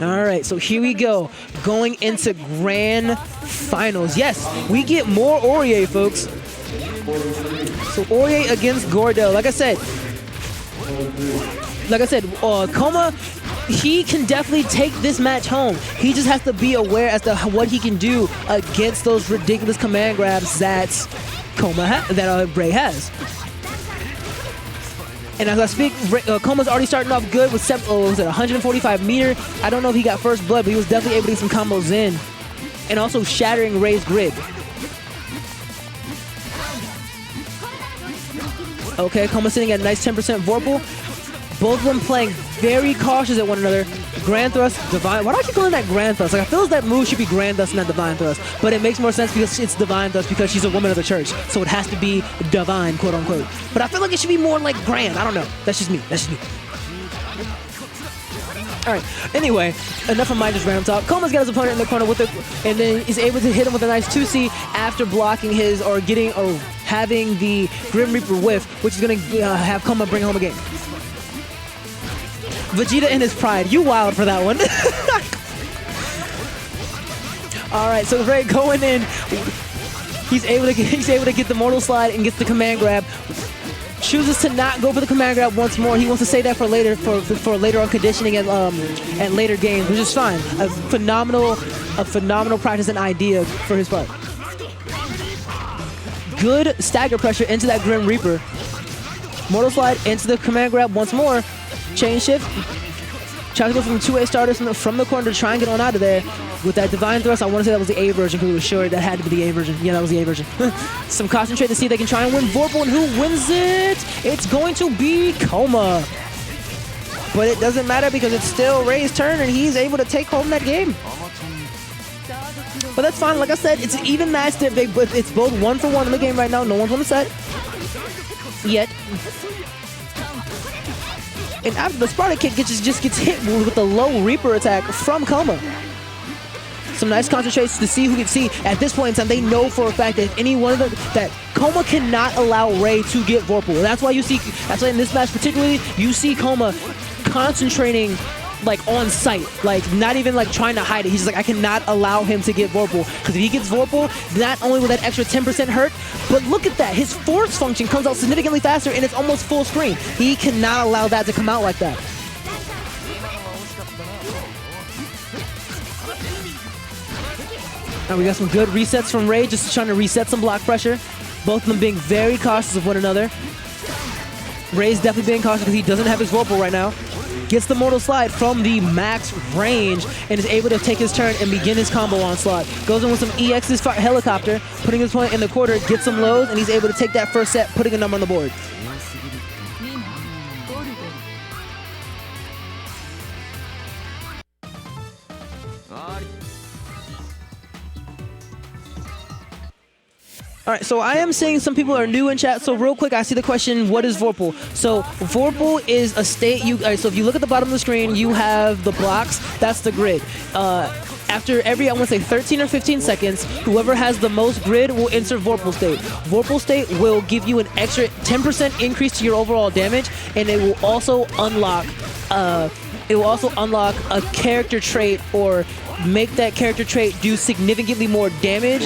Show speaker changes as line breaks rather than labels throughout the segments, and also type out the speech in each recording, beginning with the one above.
All right, so here we go. Going into grand finals. Yes, we get more Orie, folks. So Orie against Gordeau. Like I said, Coma, he can definitely take this match home. He just has to be aware as to what he can do against those ridiculous command grabs that Ray has. And as I speak, Coma's already starting off good with 145 meter. I don't know if he got first blood, but he was definitely able to get some combos in. And also shattering Ray's grid. Okay, Coma sitting at a nice 10% Vorpal. Both of them playing very cautious at one another. Grand Thrust, Divine. Why do I keep calling that Grand Thrust? Like, I feel like that move should be Grand Thrust, not Divine Thrust. But it makes more sense because it's Divine Thrust because she's a woman of the church. So it has to be Divine, quote unquote. But I feel like it should be more like Grand. I don't know. That's just me. That's just me. Alright, anyway, enough of my just random talk. Coma's got his opponent in the corner with it, and then he's able to hit him with a nice 2C after blocking his, or having the Grim Reaper whiff, which is going to have Coma bring home a game. Vegeta in his pride. You wild for that one. Alright, so Ray going in. He's able to get the Mortal Slide and gets the command grab. Chooses to not go for the command grab once more. He wants to save that for later, for later on conditioning at later games, which is fine. A phenomenal practice and idea for his part. Good stagger pressure into that Grim Reaper. Mortal Slide into the command grab once more. Chain shift. Tries to go from 2A starters from the corner to try and get on out of there. With that Divine Thrust, I want to say that was the A version because it was sure that had to be the A version. Yeah, that was the A version. Some concentrate to see if they can try and win Vorpal, and who wins it? It's going to be Coma. But it doesn't matter because it's still Ray's turn and he's able to take home that game. But that's fine. Like I said, it's an even match. But it's both 1-for-1 in the game right now. No one's on the set yet. And after the Sparta kick just gets hit with the low Reaper attack from Coma. Some nice concentrations to see who can see. At this point in time, they know for a fact that any one of them, that Coma cannot allow Ray to get Vorpal. That's why in this match particularly, you see Coma concentrating like on sight, like not even like trying to hide it. He's just like, I cannot allow him to get Vorpal, because if he gets Vorpal, not only will that extra 10% hurt, but look at that, his force function comes out significantly faster and it's almost full screen. He cannot allow that to come out like that. Now we got some good resets from Ray, just trying to reset some block pressure. Both of them being very cautious of one another. Ray's definitely being cautious because he doesn't have his Vorpal right now. Gets the Mortal Slide from the max range and is able to take his turn and begin his combo onslaught. Goes in with some EX's helicopter, putting his point in the quarter, gets some lows, and he's able to take that first set, putting a number on the board. All right, so I am seeing some people are new in chat. So real quick, I see the question, what is Vorpal? So Vorpal is a state, so if you look at the bottom of the screen, you have the blocks, that's the grid. After every, I want to say 13 or 15 seconds, whoever has the most grid will enter Vorpal state. Vorpal state will give you an extra 10% increase to your overall damage, and it will also unlock a character trait, or make that character trait do significantly more damage,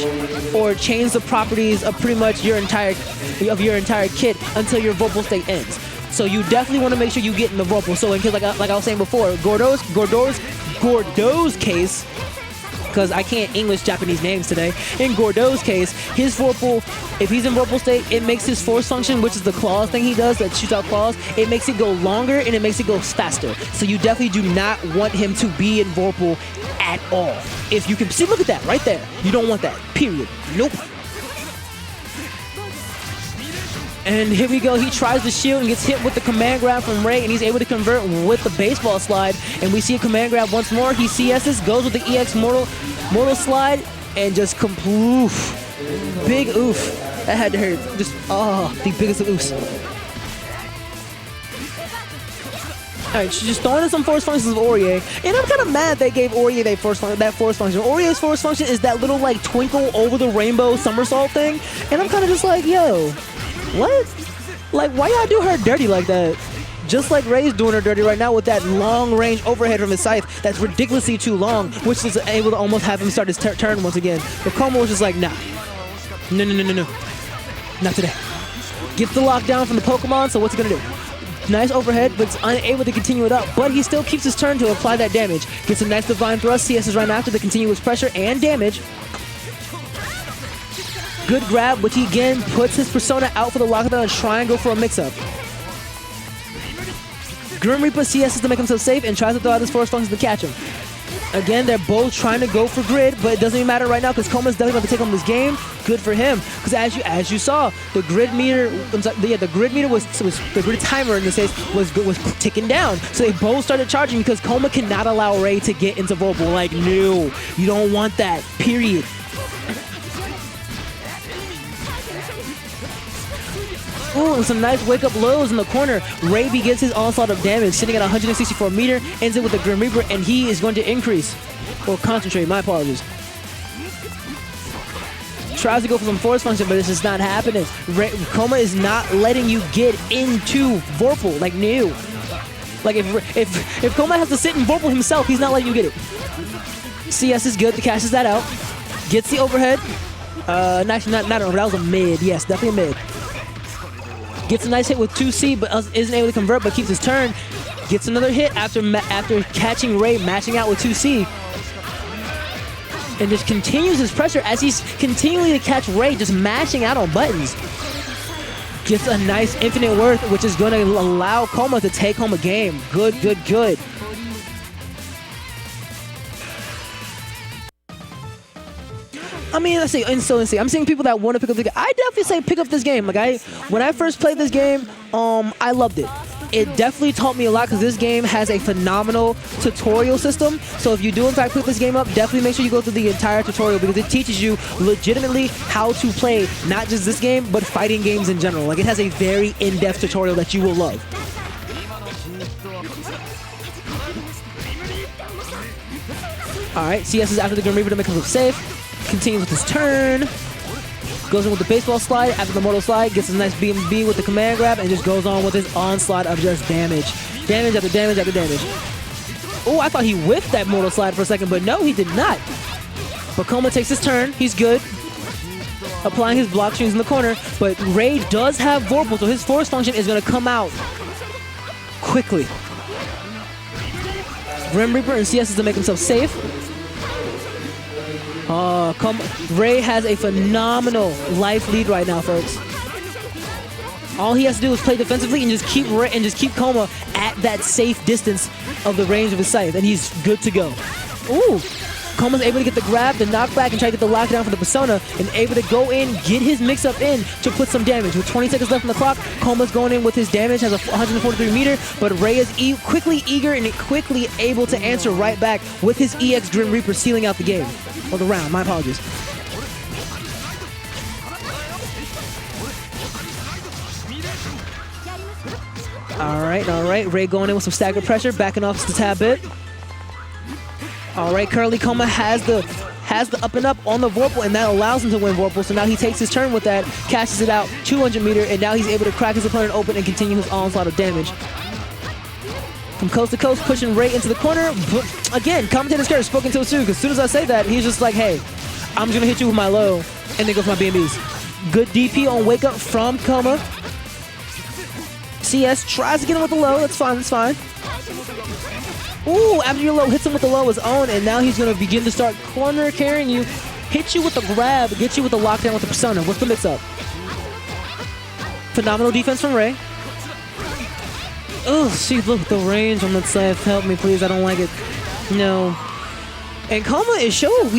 or change the properties of pretty much your entire kit until your Vorpal state ends. So you definitely want to make sure you get in the Vorpal. So in case, like I was saying before, Gordeau's case, because I can't English Japanese names today. In Gordeau's case, his Vorpal, if he's in Vorpal state, it makes his force function, which is the claws thing he does that shoots out claws, it makes it go longer and it makes it go faster. So you definitely do not want him to be in Vorpal at all. If you can see, look at that right there. You don't want that, period. Nope. And here we go, he tries the shield and gets hit with the command grab from Ray, and he's able to convert with the baseball slide. And we see a command grab once more. He CS's, goes with the EX Mortal Slide, and just oof. Big oof. That had to hurt. Just, the biggest of oofs. Alright, she's just throwing in some force functions of Orie. And I'm kind of mad they gave Orie that force function. Orie's force function is that little like twinkle over the rainbow somersault thing. And I'm kind of just like, yo, what? Like, why y'all do her dirty like that? just like Ray's doing her dirty right now with that long-range overhead from his scythe that's ridiculously too long, which is able to almost have him start his turn once again. But Coma was just like, nah. No. Not today. Gets the lockdown from the Pokemon, so what's he gonna do? Nice overhead, but it's unable to continue it up. But he still keeps his turn to apply that damage. Gets a nice Divine Thrust. CS is right after the continuous pressure and damage. Good grab, which he again puts his Persona out for the lockdown and try and go for a mix-up. Grim Reaper CS's to make himself safe and tries to throw out his force function to catch him. Again, they're both trying to go for grid, but it doesn't even matter right now because Coma's definitely going to take home this game. Good for him, because as you saw, the grid meter, the grid timer in this case was ticking down. So they both started charging because Coma cannot allow Ray to get into Vorpal. Like, no, you don't want that. Period. Ooh, and some nice wake-up lows in the corner. Ray begins his onslaught of damage, sitting at 164 meter, ends it with the Grim Reaper, and he is going to increase. Or concentrate, my apologies. Tries to go for some force function, but this is not happening. Coma is not letting you get into Vorpal, like new. Like if Coma has to sit in Vorpal himself, he's not letting you get it. CS is good, cashes that out. Gets the overhead. Nice, not an overhead, that was a mid. Yes, definitely a mid. Gets a nice hit with 2C, but isn't able to convert, but keeps his turn. Gets another hit after catching Ray, matching out with 2C. And just continues his pressure as he's continually to catch Ray, just mashing out on buttons. Gets a nice infinite worth, which is going to allow Coma to take home a game. Good. I mean, let's see, I'm seeing people that want to pick up the game. I definitely say pick up this game. Like when I first played this game, I loved it. It definitely taught me a lot because this game has a phenomenal tutorial system. So if you do in fact pick this game up, definitely make sure you go through the entire tutorial because it teaches you legitimately how to play not just this game, but fighting games in general. Like it has a very in-depth tutorial that you will love. Alright, CS is after the Grim Reaper to make himself safe. Continues with his turn. Goes in with the baseball slide after the mortal slide. Gets a nice BMB with the command grab and just goes on with his onslaught of just damage. Damage after damage after damage. Oh, I thought he whiffed that mortal slide for a second, but no, he did not. But Coma takes his turn. He's good. Applying his block strings in the corner. But Ray does have Vorpal, so his force function is going to come out quickly. Grim Reaper and CS is to make himself safe. Ray has a phenomenal life lead right now, folks. All he has to do is play defensively and just keep Coma at that safe distance of the range of his scythe, and he's good to go. Ooh, Coma's able to get the grab, the knockback, and try to get the lockdown for the Persona, and able to go in, get his mix-up in to put some damage. With 20 seconds left on the clock, Coma's going in with his damage, has a 143 meter, but Ray is quickly eager and quickly able to answer right back with his EX Grim Reaper, sealing out the game. Or the round, my apologies. Alright. Ray going in with some stagger pressure, backing off just a tad bit. Alright, currently Coma has the up and up on the Vorpal, and that allows him to win Vorpal. So now he takes his turn with that, cashes it out 200 meter, and now he's able to crack his opponent open and continue his onslaught of damage. From coast to coast, pushing Ray into the corner. But again, commentator scared spoken to soon, because as soon as I say that, he's just like, hey, I'm just gonna hit you with my low, and then go for my BMBs. Good DP on wake up from Coma. CS tries to get him with the low. That's fine. Ooh, after your low hits him with the low of his own, and now he's gonna begin to start corner carrying you, hit you with the grab, get you with the lockdown with the Persona. What's the mix up? Phenomenal defense from Ray. Oh, see, look, the range on that side. Help me, please. I don't like it. No. And Coma is showing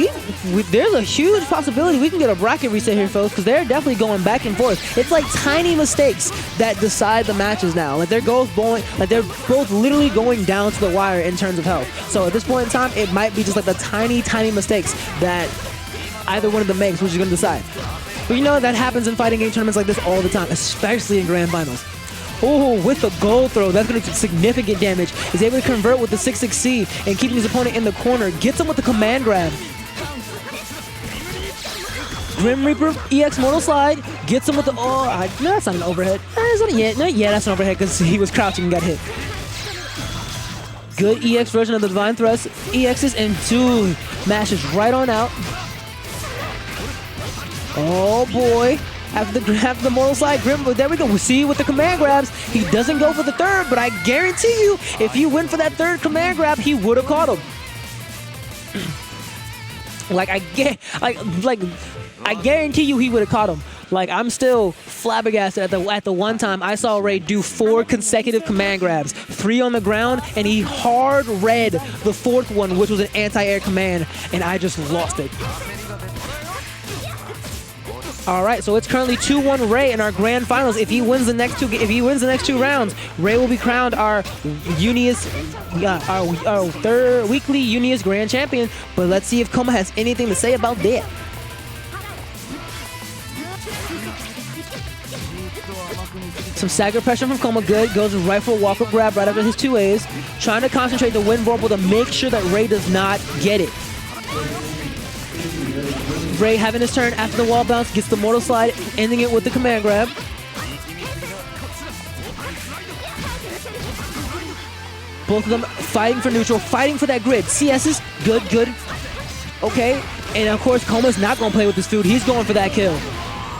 there's a huge possibility we can get a bracket reset here, folks, because they're definitely going back and forth. It's like tiny mistakes that decide the matches now. Like they're both literally going down to the wire in terms of health. So at this point in time, it might be just like the tiny mistakes that either one of them makes, which is going to decide. But you know, that happens in fighting game tournaments like this all the time, especially in grand finals. Oh, with the gold throw, that's going to do significant damage. He's able to convert with the 6-6C and keeping his opponent in the corner. Gets him with the command grab. Grim Reaper, EX Mortal Slide, Gets him with the, no, that's not an overhead. Yeah, that's an overhead because he was crouching and got hit. Good EX version of the Divine Thrust. EXs and 2 mashes right on out. Oh boy. After the mortal slide, Grim, there we go. We see with the command grabs, he doesn't go for the third, but I guarantee you, if he went for that third command grab, he would have caught him. I guarantee you he would have caught him. Like, I'm still flabbergasted at the one time I saw Ray do 4 consecutive command grabs, 3 on the ground, and he hard read the 4th one, which was an anti-air command, and I just lost it. All right, so it's currently 2-1 Ray in our grand finals. If he wins the next 2 rounds, Ray will be crowned our UNIST, our third weekly UNIST grand champion. But let's see if Coma has anything to say about that. Some stagger pressure from Coma, good. Goes right for a walk-up grab right after his 2As. Trying to concentrate the wind vorpal to make sure that Ray does not get it. Ray having his turn after the wall bounce, gets the mortal slide, ending it with the command grab. Both of them fighting for neutral, fighting for that grid. CS's, good, good. Okay, and of course Coma's not going to play with this food. He's going for that kill.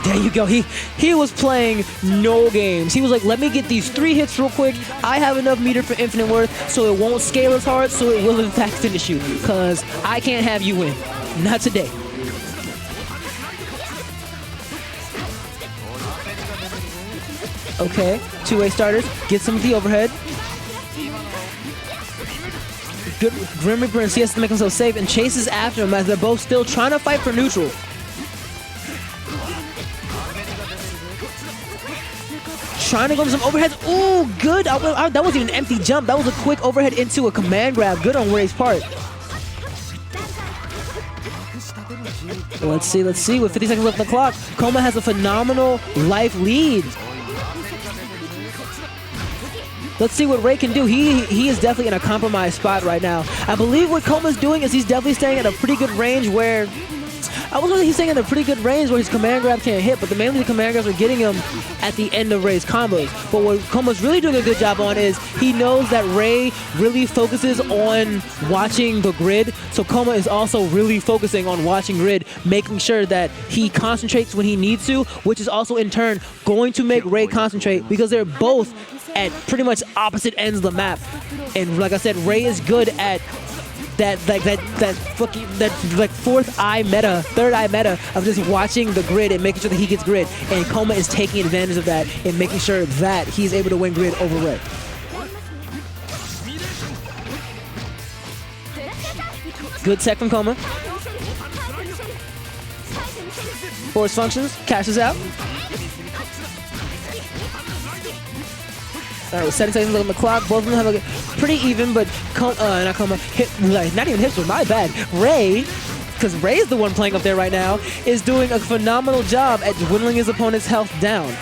There you go. He was playing no games. He was like, let me get these 3 hits real quick. I have enough meter for infinite worth, so it won't scale as hard, so it will in fact finish you. Because I can't have you win. Not today. Okay, 2A starters. Gets him with the overhead. Good Grim Reaper and CS to make himself safe and chases after him as they're both still trying to fight for neutral. Trying to go for some overheads. Ooh, good. That wasn't even an empty jump. That was a quick overhead into a command grab. Good on Ray's part. Let's see. With 50 seconds left on the clock, Coma has a phenomenal life lead. Let's see what Ray can do. He is definitely in a compromised spot right now. I believe what Coma's doing is he's definitely staying at a pretty good range where... he's staying at a pretty good range where his command grab can't hit, but mainly the command grabs are getting him at the end of Ray's combos. But what Coma's really doing a good job on is he knows that Ray really focuses on watching the grid, so Coma is also really focusing on watching grid, making sure that he concentrates when he needs to, which is also in turn going to make Ray concentrate because they're both at pretty much opposite ends of the map. And like I said, Ray is good at that fourth eye meta, third eye meta of just watching the grid and making sure that he gets grid. And Coma is taking advantage of that and making sure that he's able to win grid over Ray. Good tech from Coma. Force functions, cashes out. Alright, with 7 seconds on the clock, both of them have a pretty even, but not Coma, not even hips, my bad. Ray, because Ray is the one playing up there right now, is doing a phenomenal job at whittling his opponent's health down.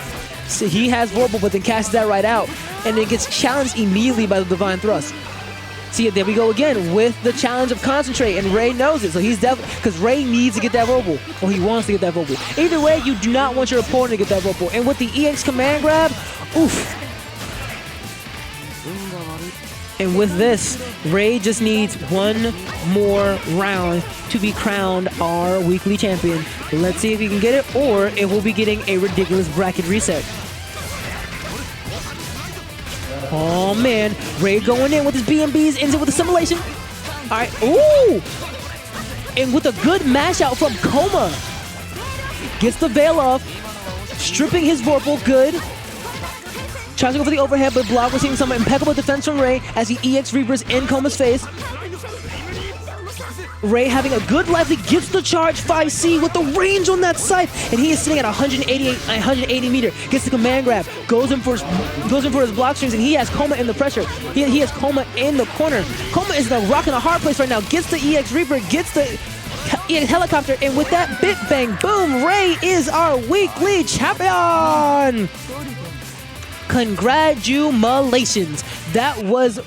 So he has Vorpal, but then cashes that right out, and then gets challenged immediately by the Divine Thrust. See, there we go again with the challenge of Concentrate, and Ray knows it, so he's definitely, because Ray needs to get that Vorpal, or he wants to get that Vorpal. Either way, you do not want your opponent to get that Vorpal, and with the EX command grab, oof. And with this, Ray just needs one more round to be crowned our weekly champion. Let's see if he can get it, or if we'll be getting a ridiculous bracket reset. Oh man, Ray going in with his BMBs, ends it with a simulation. All right, ooh! And with a good mash out from Coma. Gets the veil off, stripping his Vorpal, good. Tries to go for the overhead, but block. We're seeing some impeccable defense from Ray as he EX Reapers in Coma's face. Ray having a good life lead, gets the charge 5C with the range on that scythe, and he is sitting at 180 meter. Gets the command grab, goes in for his block strings, and he has Coma in the pressure. He has Coma in the corner. Coma is in a rock and a hard place right now. Gets the EX Reaper, gets the EX helicopter, and with that bit bang boom, Ray is our weekly champion. Congratulations. That was